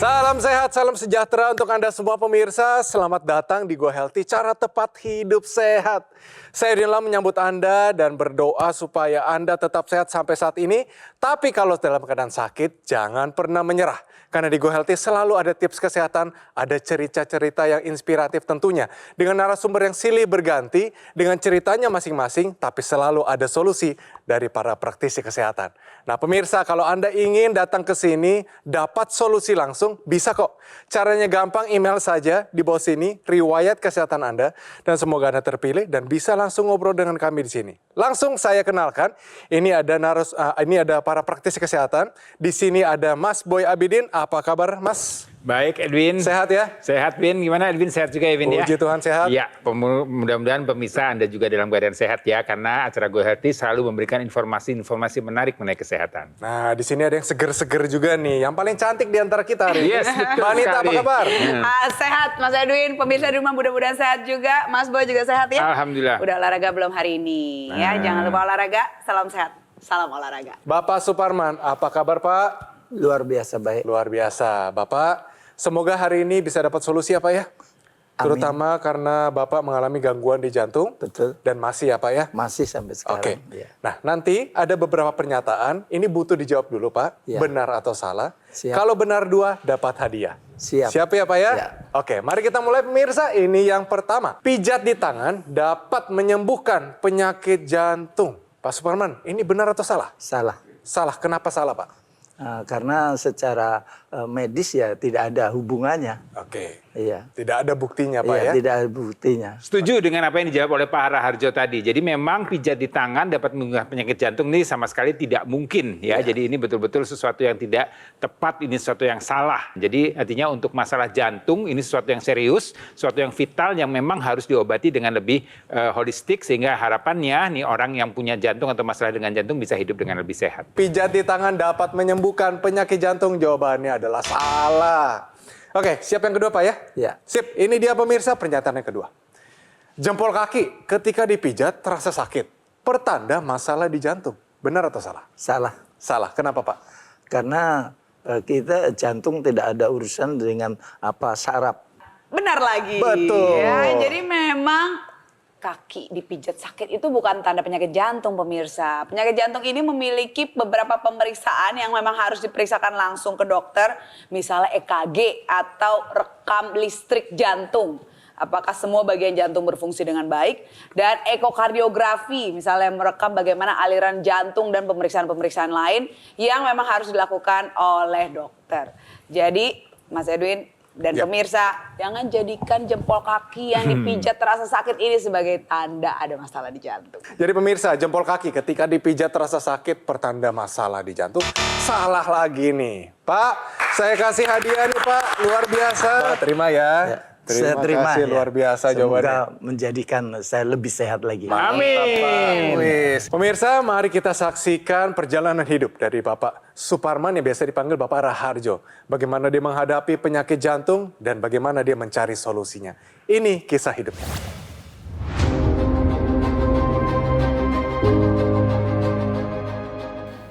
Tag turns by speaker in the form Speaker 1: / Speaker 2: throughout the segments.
Speaker 1: Salam sehat, salam sejahtera untuk Anda semua pemirsa. Selamat datang di Go Healthy, cara tepat hidup sehat. Saya Rinla menyambut Anda dan berdoa supaya Anda tetap sehat sampai saat ini. Tapi kalau dalam keadaan sakit, jangan pernah menyerah. Karena di Go Healthy selalu ada tips kesehatan, ada cerita-cerita yang inspiratif tentunya. Dengan narasumber yang silih berganti, dengan ceritanya masing-masing, tapi selalu ada solusi dari para praktisi kesehatan. Nah pemirsa, kalau Anda ingin datang ke sini, dapat solusi langsung, bisa kok. Caranya gampang, email saja di bawah sini, riwayat kesehatan Anda, dan semoga Anda terpilih dan bisa langsung ngobrol dengan kami di sini. Langsung saya kenalkan, ini ada para praktisi kesehatan. Di sini ada Mas Boy Abidin. Apa kabar, Mas?
Speaker 2: Baik, Edwin.
Speaker 1: Sehat ya?
Speaker 2: Sehat, Win. Gimana, Edwin? Sehat juga, Edwin, ya?
Speaker 1: Puji Tuhan, sehat.
Speaker 2: Ya, mudah-mudahan pemirsa Anda juga dalam keadaan sehat ya, karena acara Go Healthy selalu memberikan informasi-informasi menarik mengenai kesehatan.
Speaker 1: Nah, di sini ada yang seger-seger juga nih. Yang paling cantik di antara kita hari ini.
Speaker 2: Yes, betul
Speaker 1: Mbak Anita,
Speaker 2: sekali.
Speaker 1: apa kabar?
Speaker 3: Sehat, Mas Edwin. Pemirsa di rumah mudah-mudahan sehat juga. Mas Boy juga sehat ya?
Speaker 2: Alhamdulillah.
Speaker 3: Udah olahraga belum hari ini? Ya, jangan lupa olahraga. Salam sehat. Salam olahraga.
Speaker 1: Bapak Suparman, apa kabar Pak?
Speaker 4: Luar biasa baik.
Speaker 1: Luar biasa. Bapak, semoga hari ini bisa dapat solusi ya Pak ya? Terutama karena Bapak mengalami gangguan di jantung.
Speaker 4: Betul.
Speaker 1: Dan masih ya Pak ya?
Speaker 4: Masih sampai sekarang.
Speaker 1: Oke.
Speaker 4: Ya.
Speaker 1: Nah, nanti ada beberapa pernyataan. Ini butuh dijawab dulu Pak.
Speaker 4: Ya.
Speaker 1: Benar atau salah.
Speaker 4: Siap.
Speaker 1: Kalau benar 2, dapat hadiah.
Speaker 4: Siap.
Speaker 1: Siap ya Pak ya?
Speaker 4: Ya.
Speaker 1: Oke, mari kita mulai pemirsa. Ini yang pertama. Pijat di tangan dapat menyembuhkan penyakit jantung. Pak Suparman, ini benar atau salah?
Speaker 4: Salah.
Speaker 1: Salah. Kenapa salah Pak?
Speaker 4: Karena secara medis ya tidak ada hubungannya.
Speaker 1: Oke.
Speaker 4: Iya.
Speaker 1: Tidak ada buktinya Pak
Speaker 4: Iya,
Speaker 1: ya?
Speaker 4: tidak ada buktinya.
Speaker 2: Setuju dengan apa yang dijawab oleh Pak Raharjo tadi. Jadi memang pijat di tangan dapat menyembuhkan penyakit jantung ini sama sekali tidak mungkin ya. Jadi ini betul-betul sesuatu yang tidak tepat, ini sesuatu yang salah. Jadi artinya untuk masalah jantung ini sesuatu yang serius, sesuatu yang vital yang memang harus diobati dengan lebih holistik sehingga harapannya nih orang yang punya jantung atau masalah dengan jantung bisa hidup dengan lebih sehat.
Speaker 1: Pijat di tangan dapat menyembuhkan penyakit jantung. Jawabannya adalah salah. Oke, siap yang kedua Pak ya?
Speaker 4: Ya.
Speaker 1: Sip, ini dia pemirsa pernyataan yang kedua. Jempol kaki ketika dipijat terasa sakit. Pertanda masalah di jantung. Benar atau salah?
Speaker 4: Salah.
Speaker 1: Salah, kenapa Pak?
Speaker 4: Karena kita jantung tidak ada urusan dengan apa saraf.
Speaker 3: Benar lagi.
Speaker 1: Betul.
Speaker 3: Ya, jadi memang kaki dipijat sakit itu bukan tanda penyakit jantung pemirsa. Penyakit jantung ini memiliki beberapa pemeriksaan yang memang harus diperiksakan langsung ke dokter. Misalnya EKG atau rekam listrik jantung. Apakah semua bagian jantung berfungsi dengan baik. Dan ekokardiografi misalnya merekam bagaimana aliran jantung dan pemeriksaan-pemeriksaan lain yang memang harus dilakukan oleh dokter. Jadi Mas Edwin dan pemirsa, jangan jadikan jempol kaki yang dipijat terasa sakit ini sebagai tanda ada masalah di jantung.
Speaker 1: Jadi pemirsa, jempol kaki ketika dipijat terasa sakit pertanda masalah di jantung. Salah lagi nih. Pak, saya kasih hadiah nih Pak, luar biasa. Pak, terima ya.
Speaker 4: Saya terima
Speaker 1: kasih,
Speaker 4: ya.
Speaker 1: luar biasa jawabannya.
Speaker 4: Semoga menjadikan saya lebih sehat lagi.
Speaker 2: Amin.
Speaker 1: Wis. Pemirsa, mari kita saksikan perjalanan hidup dari Bapak Suparman yang biasa dipanggil Bapak Raharjo. Bagaimana dia menghadapi penyakit jantung dan bagaimana dia mencari solusinya. Ini kisah hidupnya.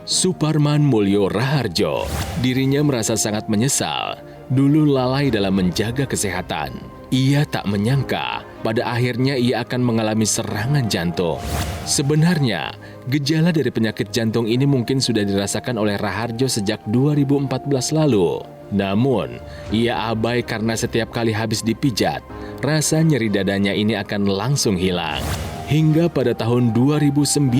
Speaker 5: Suparman Mulyo Raharjo, dirinya merasa sangat menyesal. Dulu lalai dalam menjaga kesehatan. Ia tak menyangka pada akhirnya ia akan mengalami serangan jantung. Sebenarnya, gejala dari penyakit jantung ini mungkin sudah dirasakan oleh Raharjo sejak 2014 lalu. Namun, ia abai karena setiap kali habis dipijat, rasa nyeri dadanya ini akan langsung hilang. Hingga pada tahun 2019,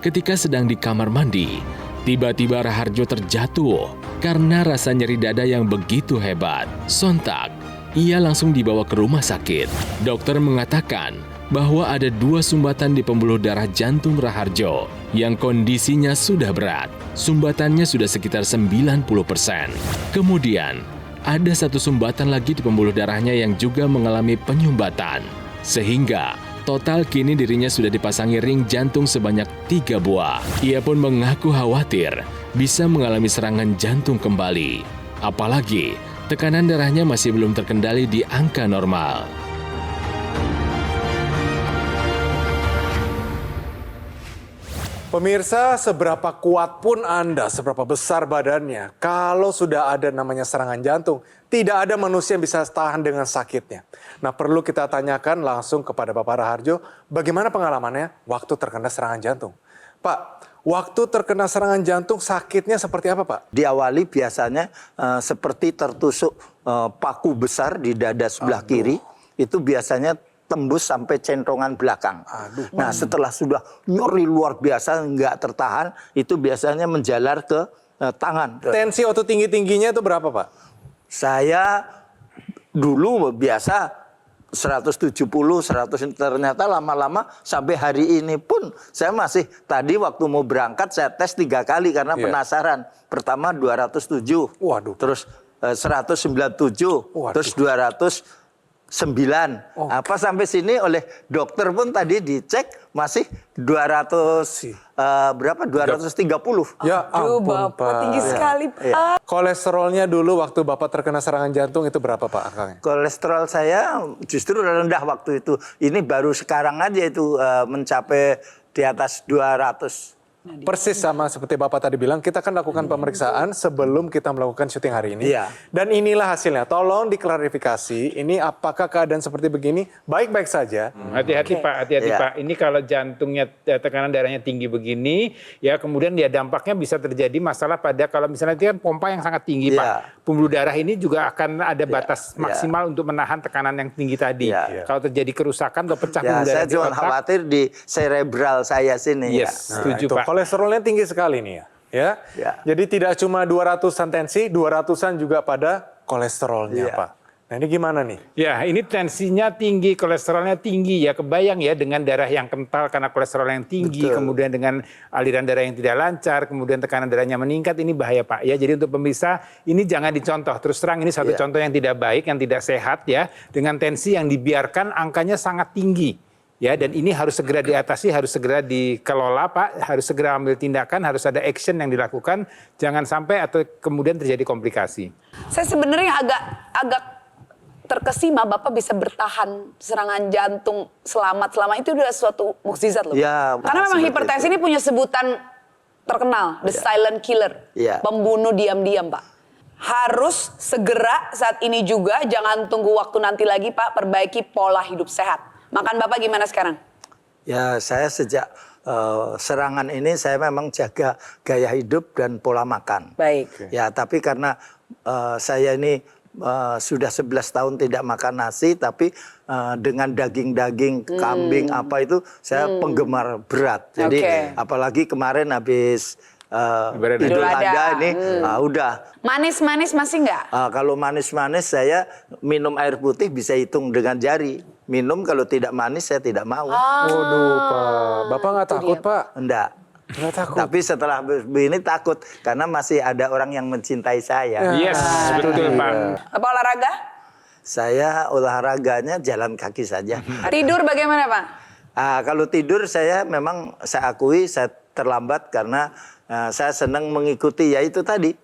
Speaker 5: ketika sedang di kamar mandi, tiba-tiba Raharjo terjatuh karena rasa nyeri dada yang begitu hebat. Sontak, ia langsung dibawa ke rumah sakit. Dokter mengatakan bahwa ada 2 sumbatan di pembuluh darah jantung Raharjo yang kondisinya sudah berat. Sumbatannya sudah sekitar 90%. Kemudian, ada 1 sumbatan lagi di pembuluh darahnya yang juga mengalami penyumbatan. Sehingga total kini dirinya sudah dipasangi ring jantung sebanyak 3 buah. Ia pun mengaku khawatir bisa mengalami serangan jantung kembali. Apalagi tekanan darahnya masih belum terkendali di angka normal.
Speaker 1: Pemirsa, seberapa kuat pun Anda, seberapa besar badannya, kalau sudah ada namanya serangan jantung, tidak ada manusia yang bisa tahan dengan sakitnya. Nah, perlu kita tanyakan langsung kepada Bapak Raharjo, bagaimana pengalamannya waktu terkena serangan jantung? Pak, waktu terkena serangan jantung sakitnya seperti apa, Pak?
Speaker 4: Diawali biasanya seperti tertusuk paku besar di dada sebelah kiri, itu biasanya tembus sampai centrongan belakang. Nah, setelah sudah nyeri luar biasa, nggak tertahan, itu biasanya menjalar ke tangan.
Speaker 1: Tensi waktu tinggi-tingginya itu berapa, Pak?
Speaker 4: Saya dulu biasa 170, 100, ternyata lama-lama sampai hari ini pun saya masih, tadi waktu mau berangkat saya tes 3 kali karena penasaran. Pertama 207,
Speaker 1: Waduh.
Speaker 4: terus 197,
Speaker 1: Waduh.
Speaker 4: terus 209. Apa sampai sini oleh dokter pun tadi dicek masih 200 berapa? 230.
Speaker 1: Ya
Speaker 3: Aduh,
Speaker 1: ampun,
Speaker 3: Bapak
Speaker 1: Pak.
Speaker 3: tinggi sekali, Pak.
Speaker 1: Kolesterolnya dulu waktu Bapak terkena serangan jantung itu berapa, Pak, angkanya?
Speaker 4: Kolesterol saya justru rendah waktu itu. Ini baru sekarang aja itu mencapai di atas 200.
Speaker 1: Persis sama seperti Bapak tadi bilang, kita akan lakukan pemeriksaan sebelum kita melakukan syuting hari ini.
Speaker 4: Iya.
Speaker 1: Dan inilah hasilnya. Tolong diklarifikasi, ini apakah keadaan seperti begini baik-baik saja?
Speaker 2: Hati-hati Pak, hati-hati
Speaker 4: Iya.
Speaker 2: Pak. Ini kalau jantungnya, tekanan darahnya tinggi begini, ya kemudian ya dampaknya bisa terjadi masalah pada kalau misalnya itu kan pompa yang sangat tinggi
Speaker 4: Iya.
Speaker 2: Pak. Pembuluh darah ini juga akan ada batas maksimal untuk menahan tekanan yang tinggi tadi.
Speaker 4: Iya.
Speaker 2: Kalau terjadi kerusakan atau pecah
Speaker 4: Ya,
Speaker 2: pembuluh darah
Speaker 4: saya
Speaker 2: di
Speaker 4: cuma
Speaker 2: otak,
Speaker 4: khawatir di cerebral saya sini.
Speaker 2: yes,
Speaker 1: Nah,
Speaker 2: setuju
Speaker 1: itu
Speaker 2: Pak.
Speaker 1: kolesterolnya tinggi sekali nih ya.
Speaker 4: Ya.
Speaker 1: Jadi tidak cuma 200-an tensi, 200-an juga pada kolesterolnya,
Speaker 4: Iya.
Speaker 1: Pak. Nah, ini gimana nih?
Speaker 2: Ya, ini tensinya tinggi, kolesterolnya tinggi ya. Kebayang ya dengan darah yang kental karena kolesterol yang tinggi,
Speaker 4: Betul.
Speaker 2: kemudian dengan aliran darah yang tidak lancar, kemudian tekanan darahnya meningkat, ini bahaya Pak. Ya, jadi untuk pemirsa ini jangan dicontoh. Terus terang ini satu
Speaker 4: Iya.
Speaker 2: contoh yang tidak baik, yang tidak sehat ya, dengan tensi yang dibiarkan angkanya sangat tinggi. Ya, dan ini harus segera diatasi, harus segera dikelola Pak, harus segera ambil tindakan, harus ada action yang dilakukan, jangan sampai atau kemudian terjadi komplikasi.
Speaker 3: Saya sebenarnya agak terkesima Bapak bisa bertahan serangan jantung selama itu udah suatu mukjizat loh.
Speaker 4: Ya,
Speaker 3: Karena memang
Speaker 4: seperti
Speaker 3: hipertensi
Speaker 4: itu.
Speaker 3: ini punya sebutan terkenal, the silent killer,
Speaker 4: Ya.
Speaker 3: pembunuh diam-diam Pak. Harus segera saat ini juga, jangan tunggu waktu nanti lagi Pak, perbaiki pola hidup sehat. Makan Bapak gimana sekarang?
Speaker 4: Ya, saya sejak serangan ini saya memang jaga gaya hidup dan pola makan.
Speaker 3: Baik.
Speaker 4: Ya, tapi karena saya ini sudah 11 tahun tidak makan nasi, tapi dengan daging-daging kambing apa itu saya penggemar berat. Jadi
Speaker 3: Oke.
Speaker 4: apalagi kemarin habis
Speaker 2: Lebaran
Speaker 4: Idul
Speaker 3: Idul Adha.
Speaker 4: Adha ini udah.
Speaker 3: Manis-manis masih nggak?
Speaker 4: Kalau manis-manis saya minum air putih bisa hitung dengan jari. Minum kalau tidak manis saya tidak mau.
Speaker 1: Waduh, Pak. Bapak nggak takut, Pak?
Speaker 4: Enggak.
Speaker 1: Nggak takut.
Speaker 4: Tapi setelah begini takut karena masih ada orang yang mencintai saya.
Speaker 2: Yes, betul Pak.
Speaker 3: Apa olahraga?
Speaker 4: Saya olahraganya jalan kaki saja.
Speaker 3: Tidur bagaimana Pak?
Speaker 4: Kalau tidur saya memang saya akui saya terlambat karena saya senang mengikuti ya itu tadi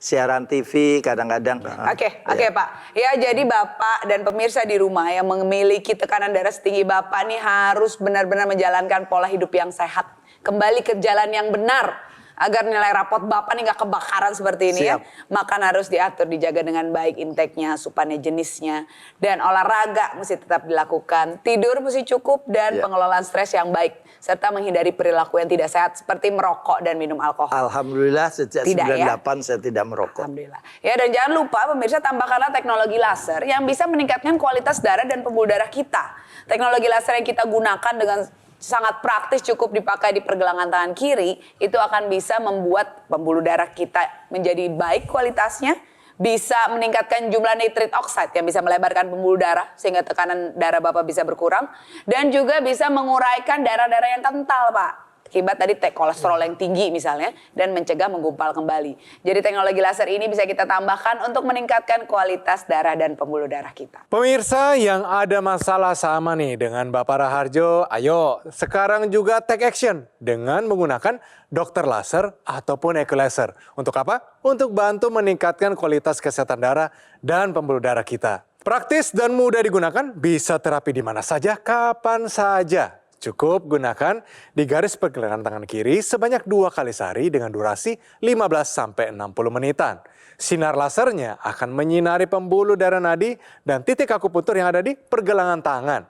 Speaker 4: siaran TV kadang-kadang.
Speaker 3: Oke, Pak. Ya, jadi Bapak dan pemirsa di rumah yang memiliki tekanan darah setinggi Bapak nih harus benar-benar menjalankan pola hidup yang sehat. Kembali ke jalan yang benar. Agar nilai rapot Bapak nih nggak kebakaran seperti ini ya. Makan harus diatur, dijaga dengan baik intake-nya, asupannya, jenisnya. Dan olahraga mesti tetap dilakukan. Tidur mesti cukup dan pengelolaan stres yang baik. Serta menghindari perilaku yang tidak sehat seperti merokok dan minum alkohol.
Speaker 4: Alhamdulillah sejak
Speaker 3: Tidak,
Speaker 4: 98 saya tidak merokok.
Speaker 3: Alhamdulillah. Ya, dan jangan lupa pemirsa tambahkanlah teknologi laser yang bisa meningkatkan kualitas darah dan pembuluh darah kita. Teknologi laser yang kita gunakan dengan sangat praktis, cukup dipakai di pergelangan tangan kiri, itu akan bisa membuat pembuluh darah kita menjadi baik kualitasnya, bisa meningkatkan jumlah nitrit oxide yang bisa melebarkan pembuluh darah sehingga tekanan darah Bapak bisa berkurang, dan juga bisa menguraikan darah-darah yang kental Pak. Akibat tadi kolesterol yang tinggi misalnya, dan mencegah menggumpal kembali. Jadi teknologi laser ini bisa kita tambahkan untuk meningkatkan kualitas darah dan pembuluh darah kita.
Speaker 1: Pemirsa yang ada masalah sama nih dengan Bapak Raharjo, ayo sekarang juga take action dengan menggunakan dokter laser ataupun eco laser. Untuk apa? Untuk bantu meningkatkan kualitas kesehatan darah dan pembuluh darah kita. Praktis dan mudah digunakan, bisa terapi di mana saja, kapan saja. Cukup gunakan di garis pergelangan tangan kiri sebanyak 2 kali sehari dengan durasi 15-60 menitan. Sinar lasernya akan menyinari pembuluh darah nadi dan titik akupuntur yang ada di pergelangan tangan.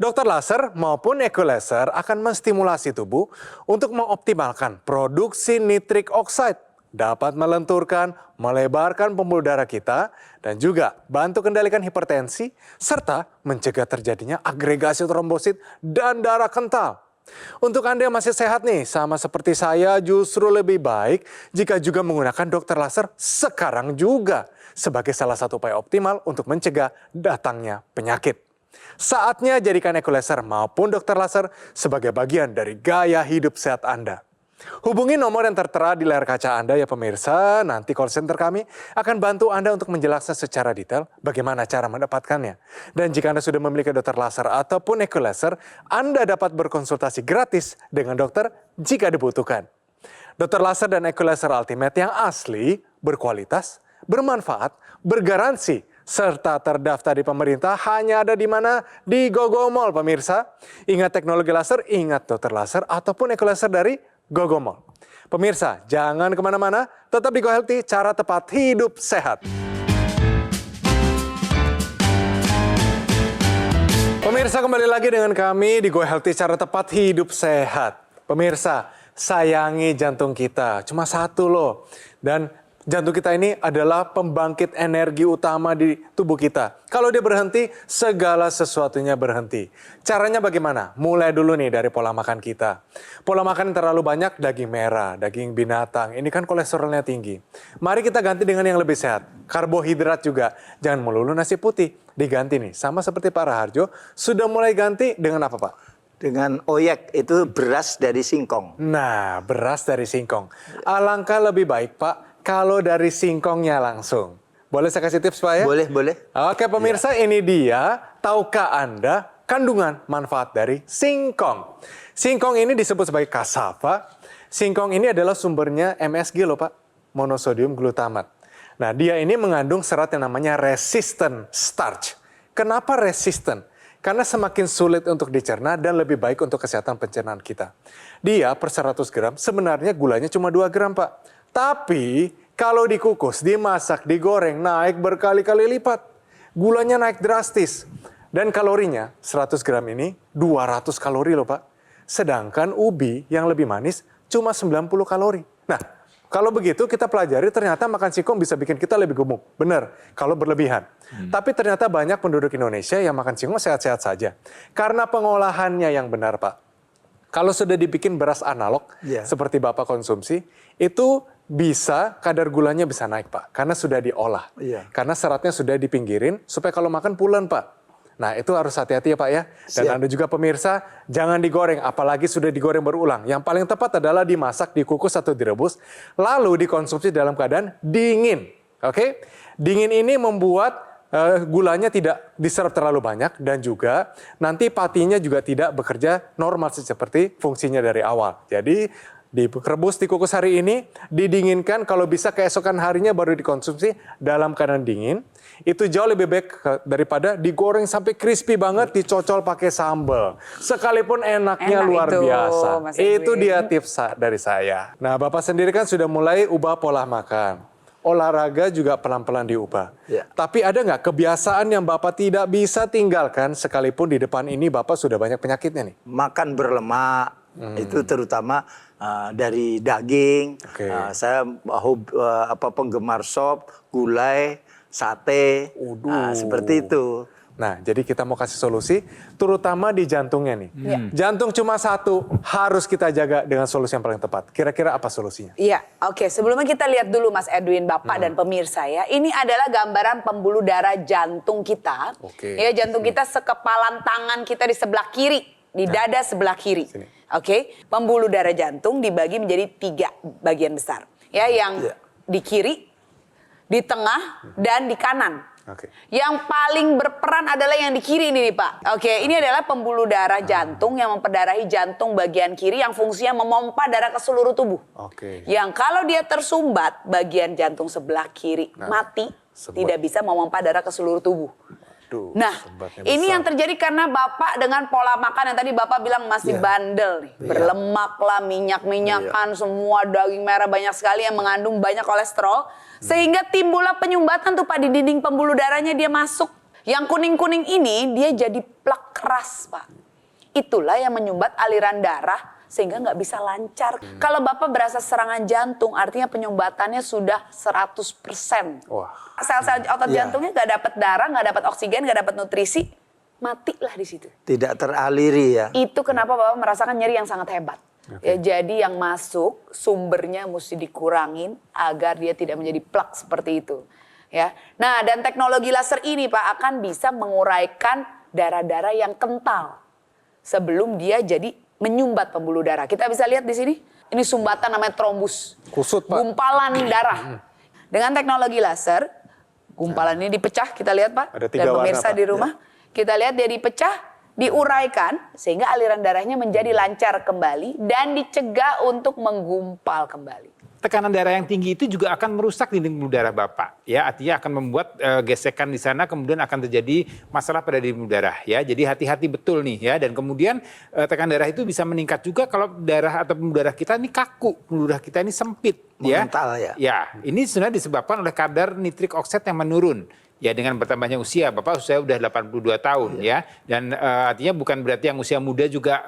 Speaker 1: Dokter laser maupun ekolaser akan menstimulasi tubuh untuk mengoptimalkan produksi nitrik oxide, dapat melenturkan, melebarkan pembuluh darah kita, dan juga bantu kendalikan hipertensi, serta mencegah terjadinya agregasi trombosit dan darah kental. Untuk Anda yang masih sehat nih, sama seperti saya, justru lebih baik jika juga menggunakan dokter laser sekarang juga, sebagai salah satu upaya optimal untuk mencegah datangnya penyakit. Saatnya jadikan ekolaser maupun dokter laser sebagai bagian dari gaya hidup sehat Anda. Hubungi nomor yang tertera di layar kaca Anda ya pemirsa, nanti call center kami akan bantu Anda untuk menjelaskan secara detail bagaimana cara mendapatkannya. Dan jika Anda sudah memiliki dokter laser ataupun ekolaser, Anda dapat berkonsultasi gratis dengan dokter jika dibutuhkan. Dokter laser dan ekolaser Ultimate yang asli, berkualitas, bermanfaat, bergaransi, serta terdaftar di pemerintah hanya ada di mana? Di Gogomall pemirsa. Ingat teknologi laser, ingat dokter laser ataupun ekolaser dari Gogomall. Pemirsa, jangan kemana-mana, tetap di Go Healthy, cara tepat hidup sehat. Pemirsa, kembali lagi dengan kami di Go Healthy, cara tepat hidup sehat. Pemirsa, sayangi jantung kita, cuma satu loh. Dan jantung kita ini adalah pembangkit energi utama di tubuh kita. Kalau dia berhenti, segala sesuatunya berhenti. Caranya bagaimana? Mulai dulu nih dari pola makan kita. Pola makan yang terlalu banyak daging merah, daging binatang. Ini kan kolesterolnya tinggi. Mari kita ganti dengan yang lebih sehat. Karbohidrat juga. Jangan melulu nasi putih. Diganti nih, sama seperti Pak Raharjo. Sudah mulai ganti dengan apa Pak?
Speaker 4: Dengan oyek, itu beras dari singkong.
Speaker 1: Nah, beras dari singkong. Alangkah lebih baik Pak, kalau dari singkongnya langsung. Boleh saya kasih tips Pak ya?
Speaker 4: Boleh, boleh.
Speaker 1: Oke pemirsa, ini dia. Tahukah Anda kandungan manfaat dari singkong? Singkong ini disebut sebagai cassava. Singkong ini adalah sumbernya MSG loh Pak, monosodium glutamat. Nah dia ini mengandung serat yang namanya resistant starch. Kenapa resistant? Karena semakin sulit untuk dicerna dan lebih baik untuk kesehatan pencernaan kita. Dia per 100 gram sebenarnya gulanya cuma 2 gram Pak. Tapi kalau dikukus, dimasak, digoreng, naik berkali-kali lipat. Gulanya naik drastis. Dan kalorinya 100 gram ini 200 kalori loh Pak. Sedangkan ubi yang lebih manis cuma 90 kalori. Nah, kalau begitu kita pelajari ternyata makan singkong bisa bikin kita lebih gemuk. Benar, kalau berlebihan. Tapi ternyata banyak penduduk Indonesia yang makan singkong sehat-sehat saja. Karena pengolahannya yang benar Pak. Kalau sudah dibikin beras analog, seperti Bapak konsumsi, itu bisa kadar gulanya bisa naik Pak. Karena sudah diolah. Karena seratnya sudah dipinggirin supaya kalau makan pulen Pak. Nah itu harus hati-hati ya Pak ya. Dan Anda juga pemirsa, jangan digoreng. Apalagi sudah digoreng berulang. Yang paling tepat adalah dimasak, dikukus atau direbus. Lalu dikonsumsi dalam keadaan dingin. Oke? Dingin ini membuat gulanya tidak diserap terlalu banyak dan juga nanti patinya juga tidak bekerja normal seperti fungsinya dari awal. Jadi direbus, dikukus hari ini, didinginkan, kalau bisa keesokan harinya baru dikonsumsi dalam keadaan dingin. Itu jauh lebih baik daripada digoreng sampai crispy banget, dicocol pakai sambal. Sekalipun enaknya
Speaker 3: Enak
Speaker 1: luar
Speaker 3: itu,
Speaker 1: biasa.
Speaker 3: Mas
Speaker 1: Itu
Speaker 3: Edwin.
Speaker 1: dia tips dari saya. Nah Bapak sendiri kan sudah mulai ubah pola makan. Olahraga juga pelan-pelan diubah. Tapi ada nggak kebiasaan yang Bapak tidak bisa tinggalkan sekalipun di depan ini Bapak sudah banyak penyakitnya nih?
Speaker 4: Makan berlemak, itu terutama dari daging. Saya penggemar sop, gulai, sate, seperti itu.
Speaker 1: Nah, jadi kita mau kasih solusi, terutama di jantungnya nih. Jantung cuma satu, harus kita jaga dengan solusi yang paling tepat. Kira-kira apa solusinya?
Speaker 3: Iya, oke. Sebelumnya kita lihat dulu Mas Edwin, Bapak dan pemirsa ya. Ini adalah gambaran pembuluh darah jantung kita. Ya, jantung kita sekepalan tangan kita di sebelah kiri, di dada sebelah kiri. Oke, pembuluh darah jantung dibagi menjadi 3 bagian besar. Ya, yang di kiri, di tengah, dan di kanan. Yang paling berperan adalah yang di kiri ini nih Pak. Oke, ini adalah pembuluh darah jantung yang memperdarahi jantung bagian kiri yang fungsinya memompa darah ke seluruh tubuh. Yang kalau dia tersumbat bagian jantung sebelah kiri mati, tidak bisa memompa darah ke seluruh tubuh.
Speaker 1: Aduh,
Speaker 3: Nah,
Speaker 1: sebatnya
Speaker 3: ini
Speaker 1: besar.
Speaker 3: yang terjadi karena Bapak dengan pola makan yang tadi Bapak bilang masih
Speaker 1: Iya.
Speaker 3: bandel nih. Berlemak lah, minyak-minyakan, semua daging merah banyak sekali yang mengandung banyak kolesterol. Sehingga timbullah penyumbatan tuh Pak di dinding pembuluh darahnya dia masuk. Yang kuning-kuning ini dia jadi plak keras Pak. Itulah yang menyumbat aliran darah sehingga nggak bisa lancar. Kalau Bapak berasa serangan jantung artinya penyumbatannya sudah 100%.
Speaker 1: Wah.
Speaker 3: Sel-sel otot jantungnya nggak dapat darah, nggak dapat oksigen, nggak dapat nutrisi, matilah di situ.
Speaker 4: Tidak teraliri ya.
Speaker 3: Itu kenapa Bapak merasakan nyeri yang sangat hebat. Ya, jadi yang masuk sumbernya mesti dikurangin agar dia tidak menjadi plak seperti itu. Ya, nah dan teknologi laser ini Pak akan bisa menguraikan darah-darah yang kental sebelum dia jadi menyumbat pembuluh darah. Kita bisa lihat di sini, ini sumbatan namanya trombus,
Speaker 1: Kusut, Pak.
Speaker 3: gumpalan darah. Dengan teknologi laser, gumpalan ini dipecah, kita lihat Pak,
Speaker 1: Ada 3
Speaker 3: dan
Speaker 1: warna,
Speaker 3: pemirsa
Speaker 1: Pak.
Speaker 3: di rumah, kita lihat dia dipecah, diuraikan sehingga aliran darahnya menjadi lancar kembali dan dicegah untuk menggumpal kembali.
Speaker 2: Tekanan darah yang tinggi itu juga akan merusak dinding pembuluh darah Bapak. Ya, artinya akan membuat gesekan di sana, kemudian akan terjadi masalah pada dinding pembuluh darah. Ya, jadi hati-hati betul nih ya. Dan kemudian tekanan darah itu bisa meningkat juga kalau darah atau pembuluh darah kita ini kaku, pembuluh darah kita ini sempit.
Speaker 4: Mengental ya.
Speaker 2: Ya, ini sebenarnya disebabkan oleh kadar nitrik oksid yang menurun. Ya, dengan bertambahnya usia, Bapak usia udah 82 tahun ya. Dan artinya bukan berarti yang usia muda juga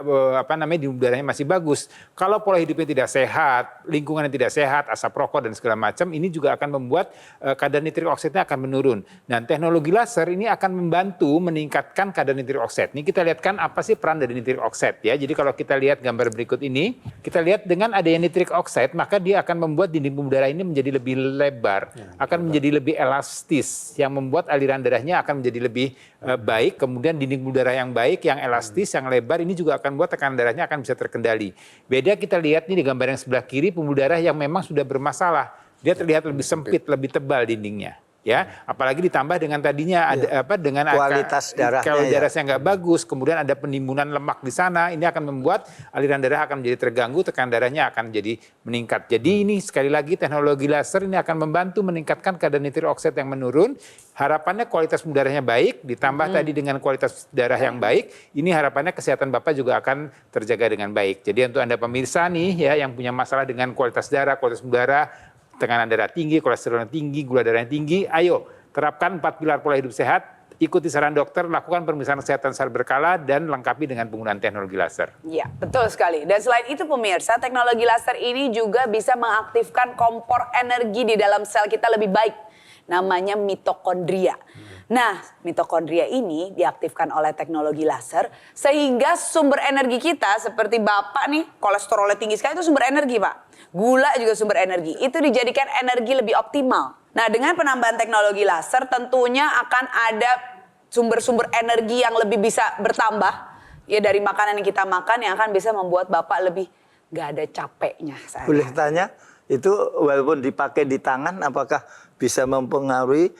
Speaker 2: di udaranya masih bagus. Kalau pola hidupnya tidak sehat, lingkungan yang tidak sehat, asap rokok dan segala macam, ini juga akan membuat kadar nitrik oksidnya akan menurun. Dan teknologi laser ini akan membantu meningkatkan kadar nitrik oksid. Ini kita lihatkan apa sih peran dari nitrik oksid ya. Jadi kalau kita lihat gambar berikut ini, kita lihat dengan adanya nitrik oksid, maka dia akan membuat dinding pembuluh darah ini menjadi lebih lebar, akan menjadi lebih elastis, yang membuat aliran darahnya akan menjadi lebih baik, kemudian dinding pembuluh darah yang baik, yang elastis, yang lebar, ini juga akan membuat tekanan darahnya akan bisa terkendali. Beda kita lihat nih di gambar yang sebelah kiri, pembuluh darah yang memang sudah bermasalah, dia terlihat lebih sempit, lebih tebal dindingnya. Ya, apalagi ditambah dengan tadinya ada dengan
Speaker 4: Kualitas darahnya
Speaker 2: kalau
Speaker 4: ya.
Speaker 2: darahnya nggak bagus, kemudian ada penimbunan lemak di sana, ini akan membuat aliran darah akan menjadi terganggu, tekanan darahnya akan jadi meningkat. Jadi ini sekali lagi teknologi laser ini akan membantu meningkatkan kadar nitrik oksid yang menurun. Harapannya kualitas pembuluh darahnya baik, ditambah tadi dengan kualitas darah yang baik, ini harapannya kesehatan Bapak juga akan terjaga dengan baik. Jadi untuk Anda pemirsa nih ya yang punya masalah dengan kualitas darah, kualitas pembuluh darah, tekanan darah tinggi, kolesterol yang tinggi, gula darah yang tinggi, ayo terapkan 4 pilar pola hidup sehat, ikuti saran dokter, lakukan pemeriksaan kesehatan secara berkala, dan lengkapi dengan penggunaan teknologi laser.
Speaker 3: Iya, betul sekali. Dan selain itu pemirsa, teknologi laser ini juga bisa mengaktifkan kompor energi di dalam sel kita lebih baik. Namanya mitokondria. Nah, mitokondria ini diaktifkan oleh teknologi laser sehingga sumber energi kita seperti Bapak nih, kolesterolnya tinggi sekali itu sumber energi Pak. Gula juga sumber energi. Itu dijadikan energi lebih optimal. Nah, dengan penambahan teknologi laser tentunya akan ada sumber-sumber energi yang lebih bisa bertambah ya dari makanan yang kita makan yang akan bisa membuat Bapak lebih gak ada capeknya.
Speaker 4: Boleh tanya, itu walaupun dipakai di tangan, apakah bisa mempengaruhi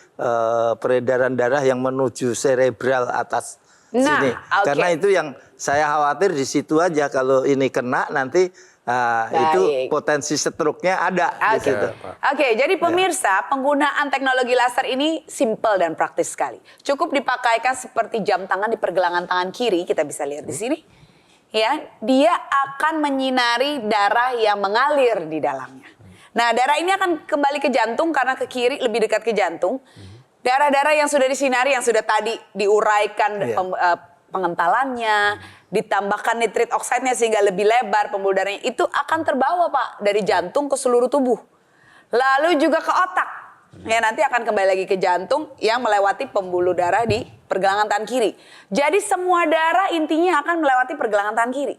Speaker 4: peredaran darah yang menuju cerebral atas sini?
Speaker 3: Oke.
Speaker 4: Karena itu yang saya khawatir di situ aja, kalau ini kena nanti itu potensi stroke-nya ada. Di
Speaker 3: Oke.
Speaker 4: situ.
Speaker 3: Oke, jadi pemirsa, penggunaan teknologi laser ini simple dan praktis sekali. Cukup dipakaikan seperti jam tangan di pergelangan tangan kiri, kita bisa lihat di sini. Ya, dia akan menyinari darah yang mengalir di dalamnya. Nah, darah ini akan kembali ke jantung karena ke kiri lebih dekat ke jantung. Darah-darah yang sudah disinari, yang sudah tadi diuraikan pengentalannya, ditambahkan nitrit oksidnya sehingga lebih lebar pembuluh darahnya, itu akan terbawa Pak dari jantung ke seluruh tubuh. Lalu juga ke otak. Ya, nanti akan kembali lagi ke jantung yang melewati pembuluh darah di pergelangan tangan kiri. Jadi semua darah intinya akan melewati pergelangan tangan kiri.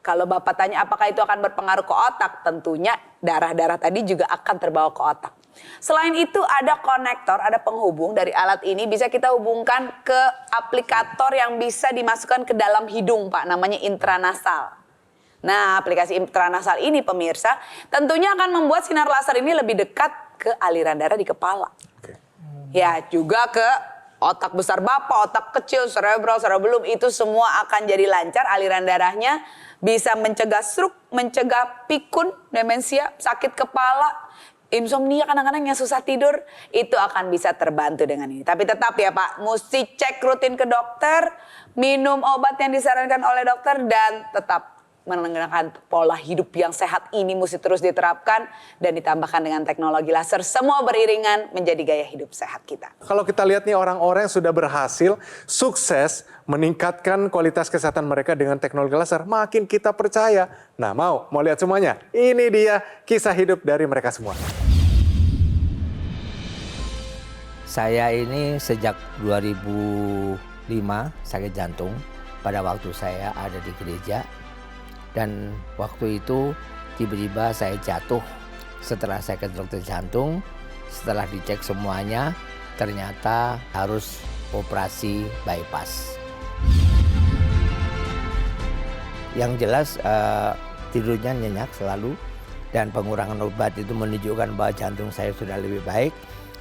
Speaker 3: Kalau Bapak tanya apakah itu akan berpengaruh ke otak, tentunya darah-darah tadi juga akan terbawa ke otak. Selain itu ada konektor, ada penghubung dari alat ini bisa kita hubungkan ke aplikator yang bisa dimasukkan ke dalam hidung Pak, namanya intranasal. Nah, aplikasi intranasal ini pemirsa tentunya akan membuat sinar laser ini lebih dekat ke aliran darah di kepala. Ya, juga ke otak besar Bapak, otak kecil, cerebral, cerebellum, itu semua akan jadi lancar aliran darahnya, bisa mencegah stroke, mencegah pikun, demensia, sakit kepala, insomnia kadang-kadang yang susah tidur, itu akan bisa terbantu dengan ini. Tapi tetap ya Pak, mesti cek rutin ke dokter, minum obat yang disarankan oleh dokter, dan tetap menggunakan pola hidup yang sehat ini mesti terus diterapkan dan ditambahkan dengan teknologi laser. Semua beriringan menjadi gaya hidup sehat kita.
Speaker 1: Kalau kita lihat nih orang-orang yang sudah berhasil, sukses meningkatkan kualitas kesehatan mereka dengan teknologi laser, makin kita percaya. Nah, mau lihat semuanya? Ini dia kisah hidup dari mereka semua.
Speaker 6: Saya ini sejak 2005 sakit jantung pada waktu saya ada di gereja. Dan waktu itu tiba-tiba saya jatuh setelah saya ke dokter jantung. Setelah dicek semuanya ternyata harus operasi bypass. Yang jelas tidurnya nyenyak selalu dan pengurangan obat itu menunjukkan bahwa jantung saya sudah lebih baik.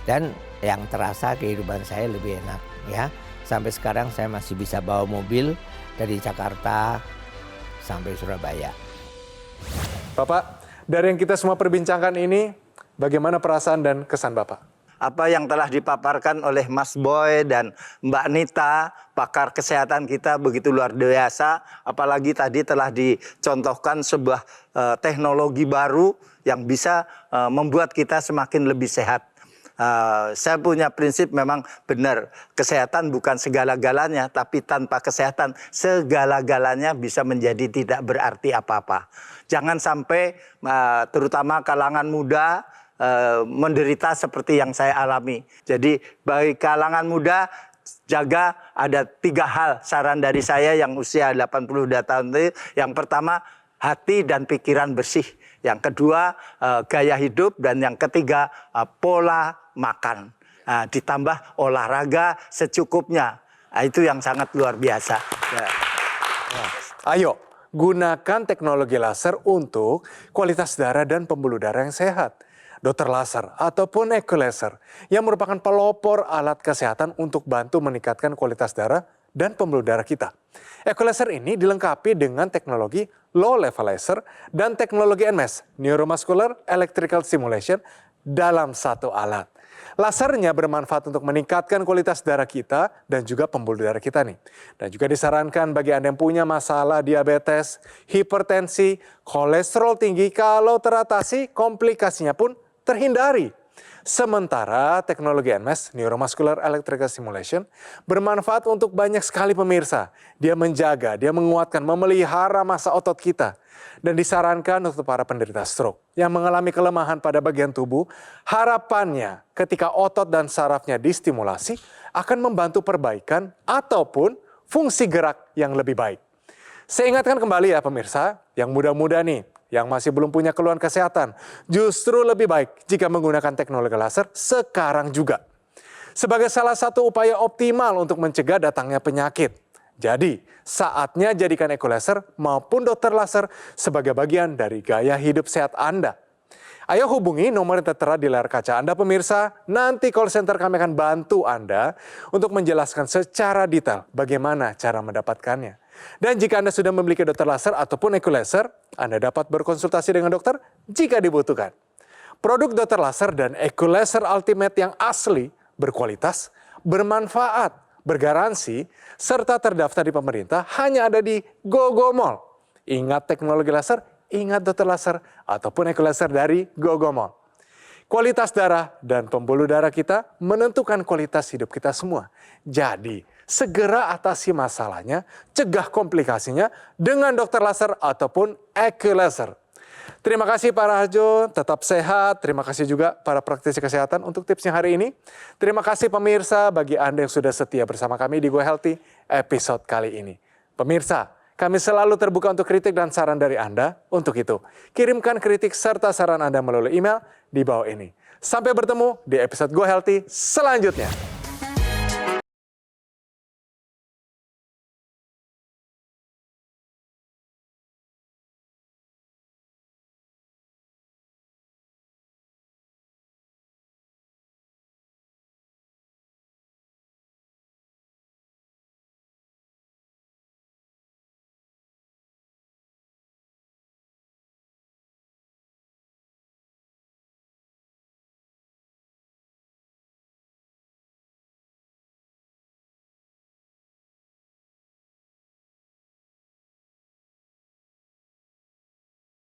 Speaker 6: Dan yang terasa kehidupan saya lebih enak ya. Sampai sekarang saya masih bisa bawa mobil dari Jakarta sampai Surabaya.
Speaker 1: Bapak, dari yang kita semua perbincangkan ini, bagaimana perasaan dan kesan Bapak?
Speaker 4: Apa yang telah dipaparkan oleh Mas Boy dan Mbak Nita, pakar kesehatan kita begitu luar biasa. Apalagi tadi telah dicontohkan sebuah teknologi baru yang bisa membuat kita semakin lebih sehat. Saya punya prinsip memang benar, kesehatan bukan segala-galanya, tapi tanpa kesehatan segala-galanya bisa menjadi tidak berarti apa-apa. Jangan sampai terutama kalangan muda menderita seperti yang saya alami. Jadi bagi kalangan muda, jaga ada 3 hal saran dari saya yang usia 82 tahun itu. Yang pertama, hati dan pikiran bersih. Yang kedua, gaya hidup. Dan yang ketiga, pola makan. Ditambah olahraga secukupnya. Itu yang sangat luar biasa. Ya.
Speaker 1: Ayo, gunakan teknologi laser untuk kualitas darah dan pembuluh darah yang sehat. Dokter laser ataupun ekolaser yang merupakan pelopor alat kesehatan untuk bantu meningkatkan kualitas darah dan pembuluh darah kita. Ekolaser ini dilengkapi dengan teknologi low level laser dan teknologi NMES, Neuromuscular Electrical Stimulation, dalam satu alat. Lasernya bermanfaat untuk meningkatkan kualitas darah kita dan juga pembuluh darah kita nih. Dan juga disarankan bagi Anda yang punya masalah diabetes, hipertensi, kolesterol tinggi, kalau teratasi komplikasinya pun terhindari. Sementara teknologi NMES, Neuromuscular Electrical Stimulation, bermanfaat untuk banyak sekali pemirsa. Dia menjaga, dia menguatkan, memelihara massa otot kita. Dan disarankan untuk para penderita stroke yang mengalami kelemahan pada bagian tubuh, harapannya ketika otot dan sarafnya distimulasi akan membantu perbaikan ataupun fungsi gerak yang lebih baik. Saya ingatkan kembali ya pemirsa, yang muda-muda nih, yang masih belum punya keluhan kesehatan, justru lebih baik jika menggunakan teknologi laser sekarang juga. Sebagai salah satu upaya optimal untuk mencegah datangnya penyakit. Jadi, saatnya jadikan ekolaser maupun dokter laser sebagai bagian dari gaya hidup sehat Anda. Ayo hubungi nomor yang tertera di layar kaca Anda pemirsa, nanti call center kami akan bantu Anda untuk menjelaskan secara detail bagaimana cara mendapatkannya. Dan jika Anda sudah memiliki dokter laser ataupun ekolaser, Anda dapat berkonsultasi dengan dokter jika dibutuhkan. Produk dokter laser dan ekolaser ultimate yang asli, berkualitas, bermanfaat, bergaransi, serta terdaftar di pemerintah hanya ada di GoGo Mall. Ingat teknologi laser, ingat dokter laser, ataupun ekolaser dari GoGo Mall. Kualitas darah dan pembuluh darah kita menentukan kualitas hidup kita semua. Jadi, segera atasi masalahnya, cegah komplikasinya dengan dokter laser ataupun ekolaser. Terima kasih Pak Raharjo, tetap sehat. Terima kasih juga para praktisi kesehatan untuk tipsnya hari ini. Terima kasih pemirsa bagi Anda yang sudah setia bersama kami di Go Healthy episode kali ini. Pemirsa, kami selalu terbuka untuk kritik dan saran dari Anda. Untuk itu, kirimkan kritik serta saran Anda melalui email di bawah ini. Sampai bertemu di episode Go Healthy selanjutnya.